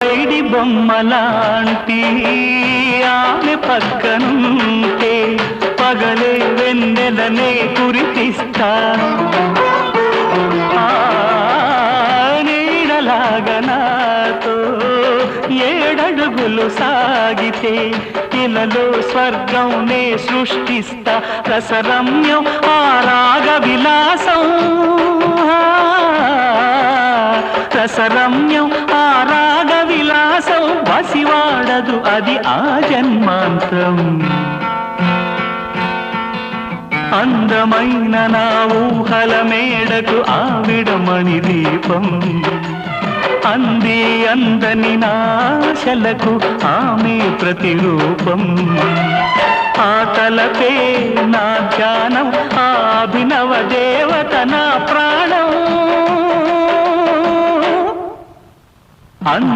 ID బొమ్మలాంటి ఆమె పక్కనుంటే పగలే వెన్నెలనే కురిపిస్తా నీడలాగా నాతో ఏడడుగులు సాగితే ఇలలో స్వర్గం నే సృష్టిస్తా రసరమ్యం ఆ రాగ విలాసం రసరమ్యం ఆ రాగ విలాసం వసివాడదు అది ఆ జన్మాంతం అందమైన నా ఊహల మేడకు ఆవిడమణి దీపం అంది అందని నాశలకు ఆమె ప్రతిరూపం ఆ తలపే నా ధ్యానం ఆ అభినవ దేవత నా ప్రాణం